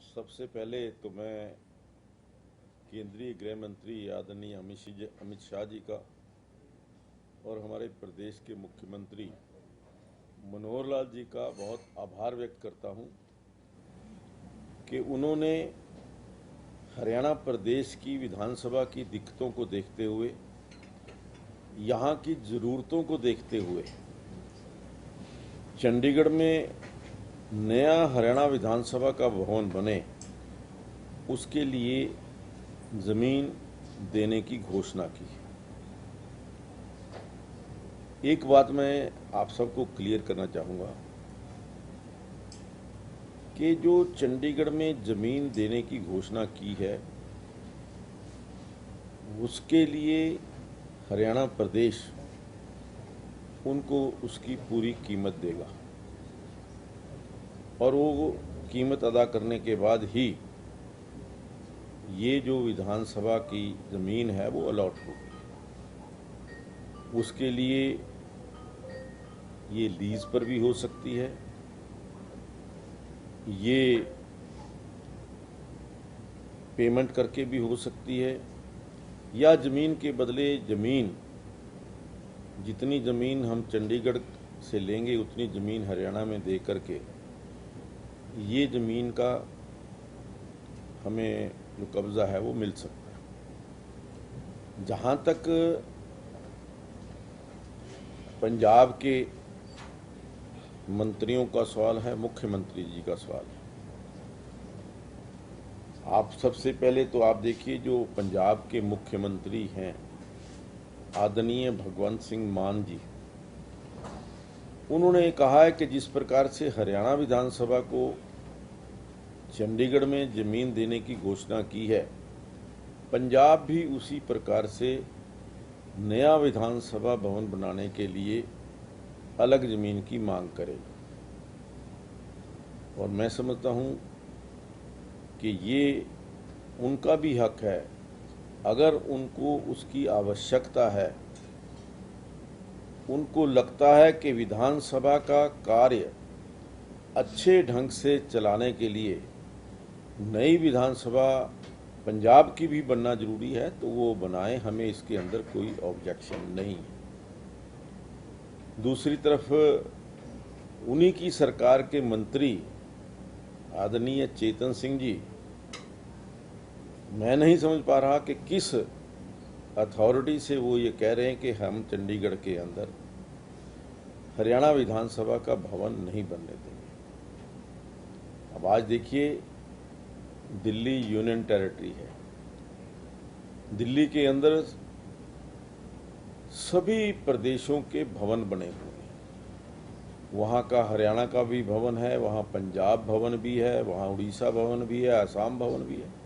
सबसे पहले तो मैं केंद्रीय गृह मंत्री आदरणीय अमित शाह जी का और हमारे प्रदेश के मुख्यमंत्री मनोहर लाल जी का बहुत आभार व्यक्त करता हूं कि उन्होंने हरियाणा प्रदेश की विधानसभा की दिक्कतों को देखते हुए, यहाँ की ज़रूरतों को देखते हुए चंडीगढ़ में नया हरियाणा विधानसभा का भवन बने, उसके लिए ज़मीन देने की घोषणा की। एक बात मैं आप सबको क्लियर करना चाहूँगा कि जो चंडीगढ़ में ज़मीन देने की घोषणा की है, उसके लिए हरियाणा प्रदेश उनको उसकी पूरी कीमत देगा और वो कीमत अदा करने के बाद ही ये जो विधानसभा की ज़मीन है वो अलॉट होगी। उसके लिए ये लीज पर भी हो सकती है, ये पेमेंट करके भी हो सकती है, या ज़मीन के बदले ज़मीन, जितनी ज़मीन हम चंडीगढ़ से लेंगे उतनी ज़मीन हरियाणा में दे करके ये ज़मीन का हमें जो कब्ज़ा है वो मिल सकता है। जहाँ तक पंजाब के मंत्रियों का सवाल है, मुख्यमंत्री जी का सवाल है, आप सबसे पहले तो आप देखिए जो पंजाब के मुख्यमंत्री हैं आदरणीय भगवंत सिंह मान जी, उन्होंने कहा है कि जिस प्रकार से हरियाणा विधानसभा को चंडीगढ़ में ज़मीन देने की घोषणा की है, पंजाब भी उसी प्रकार से नया विधानसभा भवन बनाने के लिए अलग ज़मीन की मांग करेगा। और मैं समझता हूं कि ये उनका भी हक है, अगर उनको उसकी आवश्यकता है, उनको लगता है कि विधानसभा का कार्य अच्छे ढंग से चलाने के लिए नई विधानसभा पंजाब की भी बनना जरूरी है, तो वो बनाएं, हमें इसके अंदर कोई ऑब्जेक्शन नहीं है। दूसरी तरफ उन्हीं की सरकार के मंत्री आदरणीय चेतन सिंह जी, मैं नहीं समझ पा रहा कि किस अथॉरिटी से वो ये कह रहे हैं कि हम चंडीगढ़ के अंदर हरियाणा विधानसभा का भवन नहीं बनने देंगे। अब आज देखिए, दिल्ली यूनियन टेरिटरी है, दिल्ली के अंदर सभी प्रदेशों के भवन बने हुए हैं। वहाँ का हरियाणा का भी भवन है, वहाँ पंजाब भवन भी है, वहाँ उड़ीसा भवन भी है, असम भवन भी है।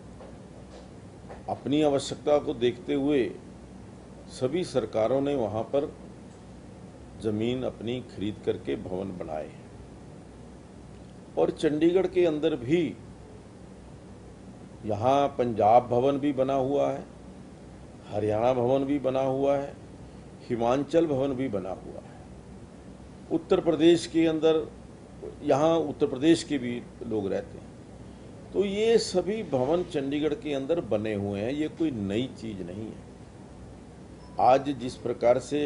अपनी आवश्यकता को देखते हुए सभी सरकारों ने वहाँ पर ज़मीन अपनी खरीद करके भवन बनाए हैं। और चंडीगढ़ के अंदर भी यहाँ पंजाब भवन भी बना हुआ है, हरियाणा भवन भी बना हुआ है, हिमाचल भवन भी बना हुआ है। उत्तर प्रदेश के अंदर, यहाँ उत्तर प्रदेश के भी लोग रहते हैं, तो ये सभी भवन चंडीगढ़ के अंदर बने हुए हैं, ये कोई नई चीज़ नहीं है। आज जिस प्रकार से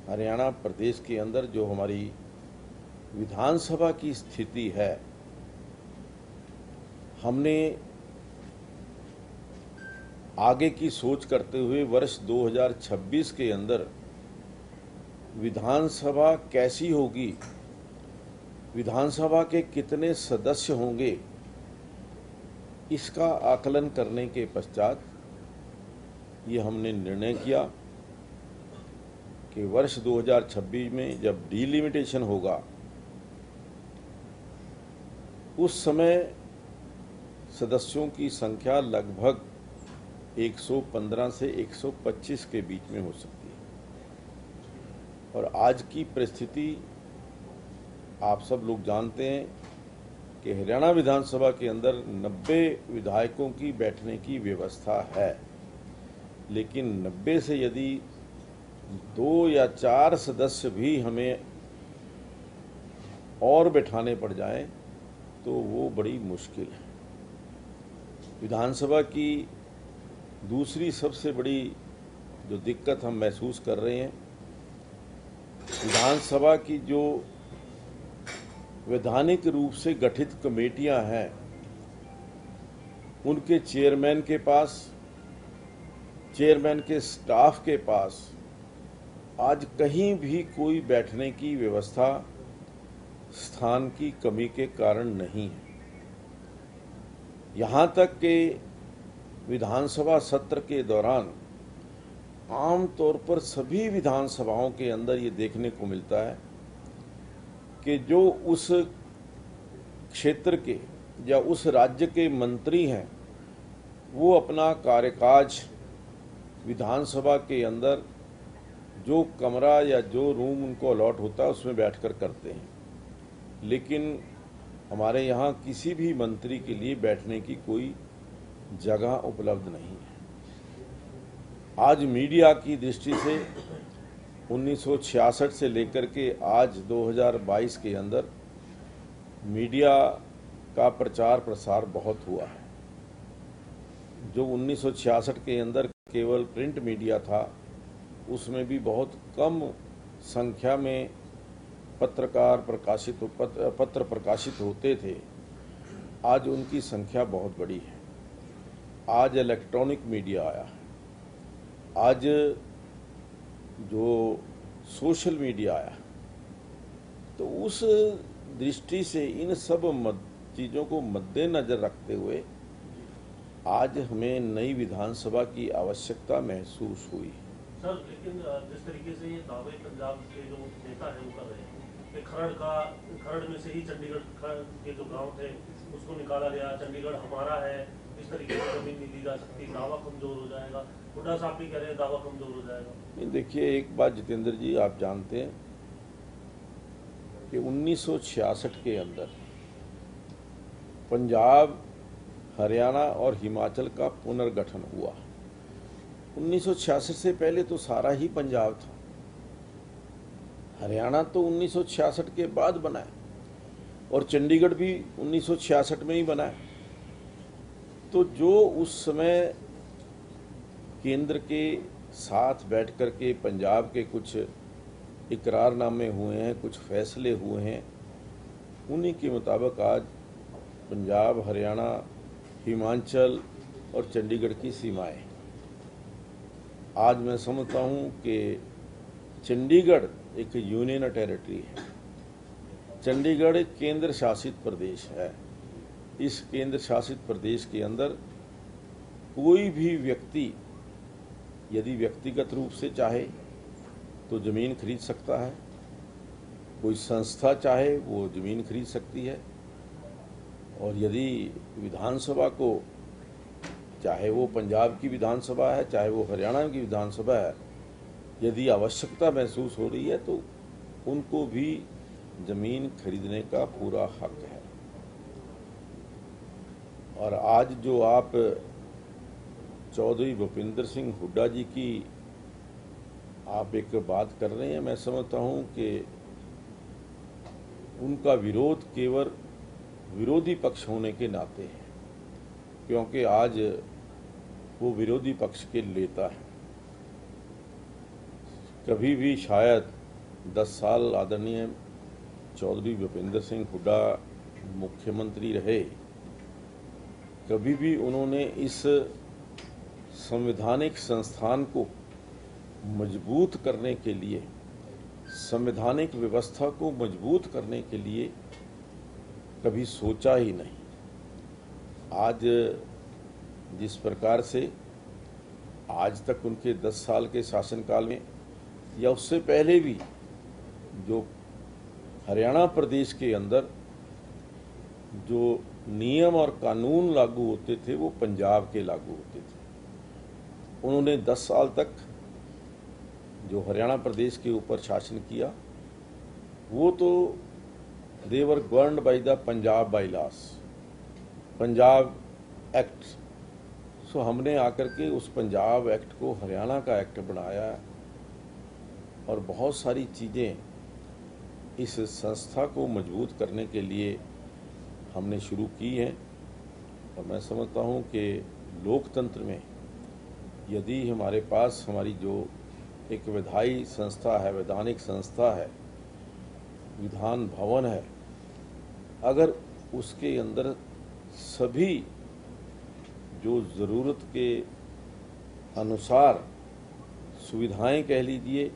हरियाणा प्रदेश के अंदर जो हमारी विधानसभा की स्थिति है, हमने आगे की सोच करते हुए वर्ष 2026 के अंदर विधानसभा कैसी होगी, विधानसभा के कितने सदस्य होंगे, इसका आकलन करने के पश्चात ये हमने निर्णय किया कि वर्ष 2026 में जब डिलिमिटेशन होगा, उस समय सदस्यों की संख्या लगभग 115 से 125 के बीच में हो सकती है। और आज की परिस्थिति आप सब लोग जानते हैं कि हरियाणा विधानसभा के अंदर 90 विधायकों की बैठने की व्यवस्था है, लेकिन 90 से यदि 2 या 4 सदस्य भी हमें और बैठाने पड़ जाएं तो वो बड़ी मुश्किल है। विधानसभा की दूसरी सबसे बड़ी जो दिक्कत हम महसूस कर रहे हैं, विधानसभा की जो वैधानिक रूप से गठित कमेटियां हैं, उनके चेयरमैन के पास, चेयरमैन के स्टाफ के पास आज कहीं भी कोई बैठने की व्यवस्था स्थान की कमी के कारण नहीं है। यहाँ तक कि विधानसभा सत्र के दौरान आमतौर पर सभी विधानसभाओं के अंदर ये देखने को मिलता है कि जो उस क्षेत्र के या उस राज्य के मंत्री हैं, वो अपना कार्यकाज विधानसभा के अंदर जो कमरा या जो रूम उनको अलॉट होता है उसमें बैठकर करते हैं। लेकिन हमारे यहाँ किसी भी मंत्री के लिए बैठने की कोई जगह उपलब्ध नहीं है। आज मीडिया की दृष्टि से 1966 से लेकर के आज 2022 के अंदर मीडिया का प्रचार प्रसार बहुत हुआ है। जो 1966 के अंदर केवल प्रिंट मीडिया था, उसमें भी बहुत कम संख्या में पत्र प्रकाशित होते थे। आज उनकी संख्या बहुत बड़ी है। आज इलेक्ट्रॉनिक मीडिया आया है, आज जो सोशल मीडिया आया, तो उस दृष्टि से इन सब चीज़ों को मद्देनजर रखते हुए आज हमें नई विधानसभा की आवश्यकता महसूस हुई। सर, लेकिन जिस तरीके से ये दावे पंजाब के जो नेता है वो कर रहे हैं कि खरड़ में से ही चंडीगढ़ के जो गांव थे उसको निकाला गया, चंडीगढ़ हमारा है, इस तरीके से जमीन नहीं दी जा सकती, दावा कमजोर हो जाएगा। हुड्डा साहब भी कह रहे हैं दावा कमजोर हो जाएगा। नहीं, देखिए एक बात जितेंद्र जी, आप जानते हैं कि 1966 के अंदर पंजाब, हरियाणा और हिमाचल का पुनर्गठन हुआ। 1966 से पहले तो सारा ही पंजाब था। हरियाणा तो 1966 के बाद बना है और चंडीगढ़ भी 1966 में ही बना है। तो जो उस समय केंद्र के साथ बैठ कर के पंजाब के कुछ इकरारनामे हुए हैं, कुछ फैसले हुए हैं, उन्हीं के मुताबिक आज पंजाब, हरियाणा, हिमाचल और चंडीगढ़ की सीमाएं। आज मैं समझता हूं कि चंडीगढ़ एक यूनियन टेरिटरी है। चंडीगढ़ एक केंद्र शासित प्रदेश है। इस केंद्र शासित प्रदेश के अंदर कोई भी व्यक्ति यदि व्यक्तिगत रूप से चाहे तो ज़मीन खरीद सकता है, कोई संस्था चाहे वो ज़मीन खरीद सकती है, और यदि विधानसभा को, चाहे वो पंजाब की विधानसभा है, चाहे वो हरियाणा की विधानसभा है, यदि आवश्यकता महसूस हो रही है तो उनको भी ज़मीन खरीदने का पूरा हक है। और आज जो आप चौधरी भूपेंद्र सिंह हुड्डा जी की आप एक बात कर रहे हैं, मैं समझता हूं कि उनका विरोध केवल विरोधी पक्ष होने के नाते है, क्योंकि आज वो विरोधी पक्ष के नेता है। कभी भी शायद 10 साल आदरणीय चौधरी भूपेंद्र सिंह हुड्डा मुख्यमंत्री रहे, कभी भी उन्होंने इस संवैधानिक संस्थान को मजबूत करने के लिए, संवैधानिक व्यवस्था को मजबूत करने के लिए कभी सोचा ही नहीं। आज जिस प्रकार से आज तक उनके 10 साल के शासनकाल में या उससे पहले भी जो हरियाणा प्रदेश के अंदर जो नियम और कानून लागू होते थे वो पंजाब के लागू होते थे। उन्होंने 10 साल तक जो हरियाणा प्रदेश के ऊपर शासन किया वो तो they were governed by the Punjab bylaws, Punjab act. So हमने आकर के उस पंजाब एक्ट को हरियाणा का एक्ट बनाया और बहुत सारी चीज़ें इस संस्था को मजबूत करने के लिए हमने शुरू की हैं और मैं समझता हूँ कि लोकतंत्र में यदि हमारे पास हमारी जो एक विधायी संस्था है, वैधानिक संस्था है, विधान भवन है, अगर उसके अंदर सभी जो ज़रूरत के अनुसार सुविधाएं कह लीजिए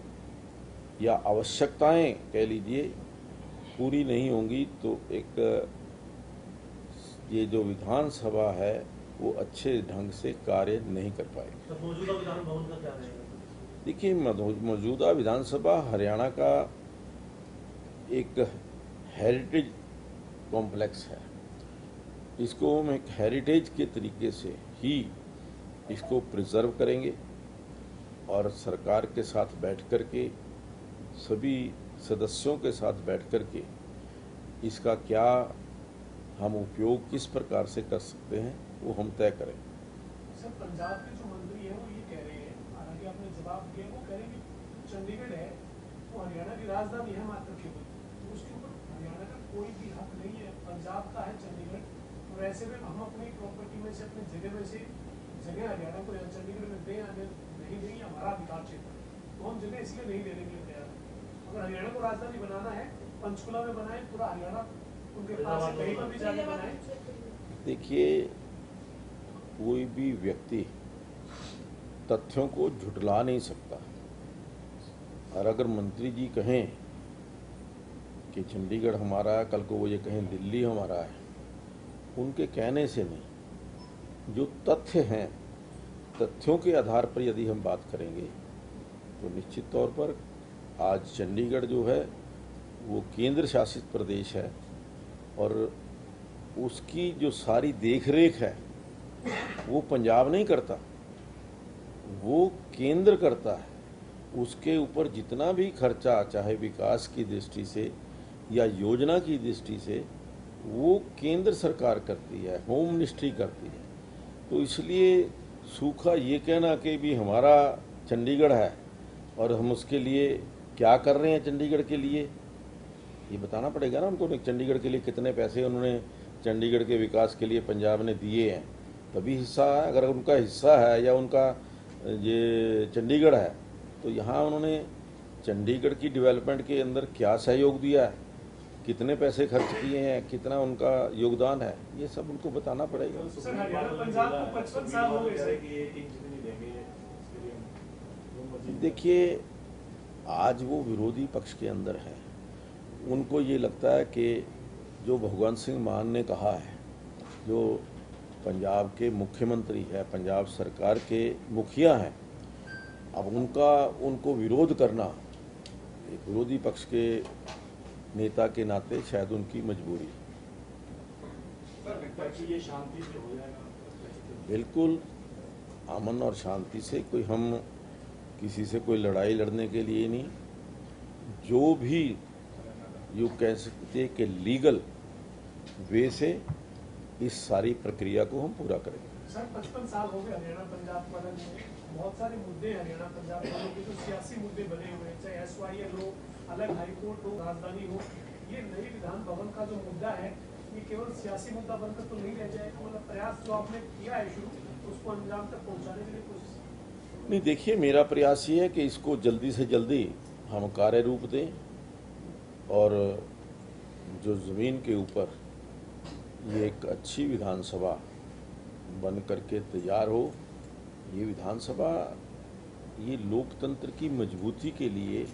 या आवश्यकताएं कह लीजिए पूरी नहीं होंगी तो एक ये जो विधानसभा है वो अच्छे ढंग से कार्य नहीं कर पाएगी। तो मौजूदा विधान भवन का क्या रहेगा? देखिए, मौजूदा विधानसभा हरियाणा का एक हेरिटेज कॉम्प्लेक्स है। इसको हम एक हेरिटेज के तरीके से ही इसको प्रिजर्व करेंगे और सरकार के साथ बैठ कर के सभी सदस्यों के साथ बैठ कर के इसका क्या हम उपयोग किस प्रकार से कर सकते हैं वो हम तय करें। सर, पंजाब के जो मंत्री हैं वो ये कह रहे हैं, हालांकि आपने जवाब दिया, वो कह रहे हैं कि चंडीगढ़ है वो हरियाणा की राजधानी है मात्र केवल, तो उसके ऊपर हरियाणा का कोई भी हक नहीं है, पंजाब का है चंडीगढ़, और ऐसे में हम अपनी प्रॉपर्टी में से अपनी जगह में से जगह हरियाणा को चंडीगढ़ में दें या नहीं दें, हमारा अधिकार क्षेत्र, तो हम जगह इसलिए नहीं देने के लिए तैयार हैं। अगर हरियाणा को राजधानी बनाना है, पंचकुला में बनाए, पूरा हरियाणा उनके पास है, कहीं पर भी जाके बनाए। देखिए, कोई भी व्यक्ति तथ्यों को झुठला नहीं सकता, और अगर मंत्री जी कहें कि चंडीगढ़ हमारा है, कल को वो ये कहें दिल्ली हमारा है, उनके कहने से नहीं, जो तथ्य हैं तथ्यों के आधार पर यदि हम बात करेंगे तो निश्चित तौर पर आज चंडीगढ़ जो है वो केंद्र शासित प्रदेश है और उसकी जो सारी देखरेख है वो पंजाब नहीं करता, वो केंद्र करता है। उसके ऊपर जितना भी खर्चा चाहे विकास की दृष्टि से या योजना की दृष्टि से वो केंद्र सरकार करती है, होम मिनिस्ट्री करती है। तो इसलिए सूखा ये कहना कि भी हमारा चंडीगढ़ है और हम उसके लिए क्या कर रहे हैं चंडीगढ़ के लिए, ये बताना पड़ेगा ना उनको। चंडीगढ़ के लिए कितने पैसे उन्होंने चंडीगढ़ के विकास के लिए पंजाब ने दिए हैं, तभी हिस्सा है। अगर उनका हिस्सा है या उनका ये चंडीगढ़ है तो यहाँ उन्होंने चंडीगढ़ की डेवलपमेंट के अंदर क्या सहयोग दिया है, कितने पैसे खर्च किए हैं, कितना उनका योगदान है, ये सब उनको बताना पड़ेगा। सर, हरियाणा पंजाब को 55 साल हो गए सर। देखिए, आज वो विरोधी पक्ष के अंदर है, उनको ये लगता है कि जो भगवंत सिंह मान ने कहा है, जो पंजाब के मुख्यमंत्री है, पंजाब सरकार के मुखिया हैं, अब उनको विरोध करना एक विरोधी पक्ष के नेता के नाते शायद उनकी मजबूरी। ये शांति से हो जाएगा? बिल्कुल अमन और शांति से, कोई हम किसी से कोई लड़ाई लड़ने के लिए नहीं, जो भी यू कह सकते कि लीगल वे से इस सारी प्रक्रिया को हम पूरा करेंगे। सर, 55 साल हो गए हरियाणा पंजाब वाले में, बहुत सारे मुद्दे हरियाणा पंजाब वालों के जो सियासी मुद्दे बने हुए हैं, चाहे SYL हो, अलग हाईकोर्ट हो, राजधानी हो, ये नई विधान भवन का जो मुद्दा है ये केवल सियासी मुद्दा बनकर तो नहीं रह जाएगा, मतलब प्रयास जो आपने किया है शुरू उसको अंजाम तक पहुँचाने के लिए कोशिश? नहीं, देखिए, मेरा प्रयास ये है कि इसको जल्दी से जल्दी हम कार्य रूप दें और जो ज़मीन के ऊपर ये एक अच्छी विधानसभा बन करके तैयार हो। ये विधानसभा ये लोकतंत्र की मजबूती के लिए,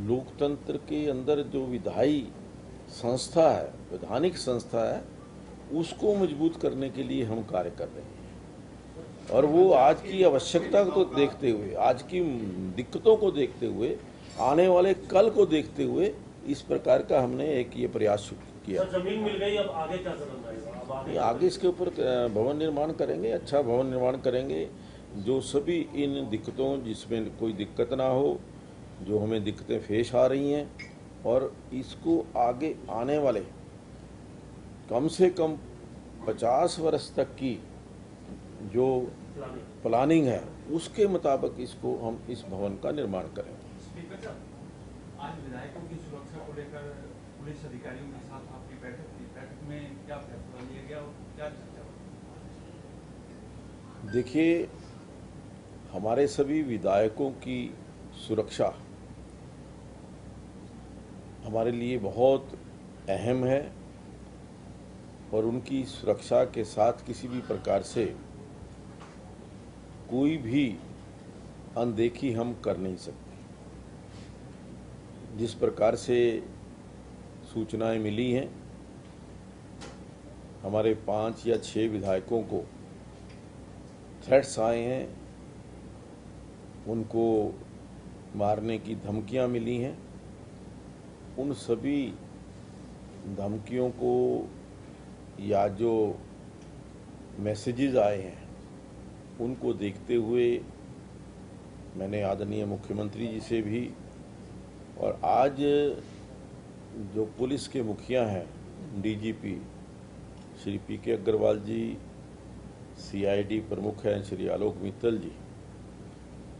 लोकतंत्र के अंदर जो विधायी संस्था है, वैधानिक संस्था है, उसको मजबूत करने के लिए हम कार्य कर रहे हैं। और वो आज की आवश्यकता को देखते हुए, आज की दिक्कतों को देखते हुए, आने वाले कल को देखते हुए इस प्रकार का हमने एक ये प्रयास किया। जमीन मिल गई, अब आगे क्या करना चाहिए? अब आगे इसके ऊपर भवन निर्माण करेंगे, अच्छा भवन निर्माण करेंगे, जो सभी इन दिक्कतों, जिसमें कोई दिक्कत ना हो, जो हमें दिक्कतें पेश आ रही हैं, और इसको आगे आने वाले कम से कम 50 वर्ष तक की जो प्लानिंग है उसके मुताबिक इसको हम इस भवन का निर्माण करेंगे। स्पीकर साहब, आज विधायकों की सुरक्षा को लेकर पुलिस अधिकारियों के साथ आपकी बैठक थी, बैठक में क्या फैसला लिया गया और क्या चर्चा हुई? देखिए, हमारे सभी विधायकों की सुरक्षा हमारे लिए बहुत अहम है और उनकी सुरक्षा के साथ किसी भी प्रकार से कोई भी अनदेखी हम कर नहीं सकते। जिस प्रकार से सूचनाएं मिली हैं, हमारे 5 या 6 विधायकों को थ्रेट्स आए हैं, उनको मारने की धमकियां मिली हैं। उन सभी धमकियों को या जो मैसेजेस आए हैं उनको देखते हुए मैंने आदरणीय मुख्यमंत्री जी से भी और आज जो पुलिस के मुखिया हैं डीजीपी श्री पीके अग्रवाल जी, सीआईडी प्रमुख हैं श्री आलोक मित्तल जी,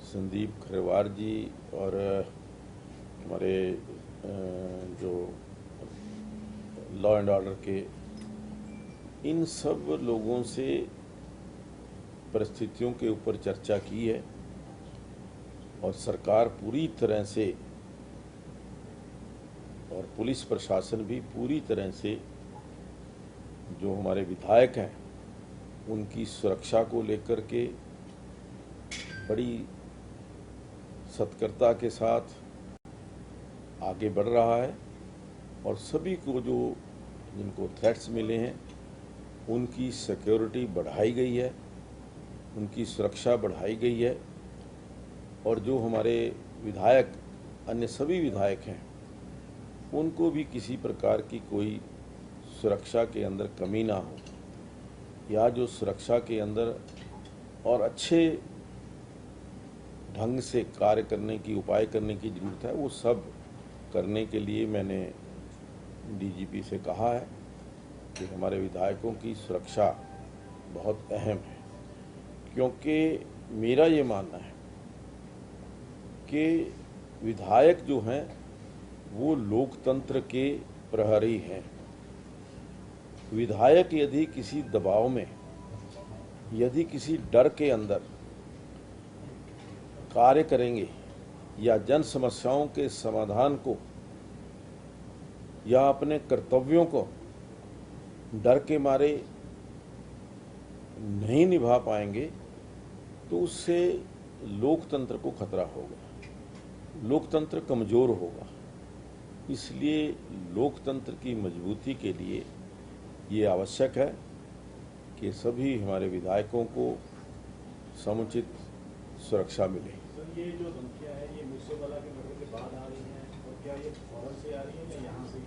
संदीप खरवार जी और हमारे जो लॉ एंड ऑर्डर के, इन सब लोगों से परिस्थितियों के ऊपर चर्चा की है और सरकार पूरी तरह से और पुलिस प्रशासन भी पूरी तरह से जो हमारे विधायक हैं उनकी सुरक्षा को लेकर के बड़ी सतर्कता के साथ आगे बढ़ रहा है और सभी को जो जिनको थ्रेट्स मिले हैं उनकी सिक्योरिटी बढ़ाई गई है, उनकी सुरक्षा बढ़ाई गई है और जो हमारे विधायक अन्य सभी विधायक हैं उनको भी किसी प्रकार की कोई सुरक्षा के अंदर कमी ना हो या जो सुरक्षा के अंदर और अच्छे ढंग से कार्य करने की उपाय करने की जरूरत है, वो सब करने के लिए मैंने डीजीपी से कहा है कि हमारे विधायकों की सुरक्षा बहुत अहम है। क्योंकि मेरा ये मानना है कि विधायक जो हैं वो लोकतंत्र के प्रहरी हैं। विधायक यदि किसी दबाव में, यदि किसी डर के अंदर कार्य करेंगे या जन समस्याओं के समाधान को या अपने कर्तव्यों को डर के मारे नहीं निभा पाएंगे तो उससे लोकतंत्र को खतरा होगा, लोकतंत्र कमजोर होगा। इसलिए लोकतंत्र की मजबूती के लिए ये आवश्यक है कि सभी हमारे विधायकों को समुचित सुरक्षा मिले। सर, ये जो धमकियां हैं ये मूसेवाला के मरने के बाद आ रही हैं और क्या ये फौरन से आ रही है या यहाँ से?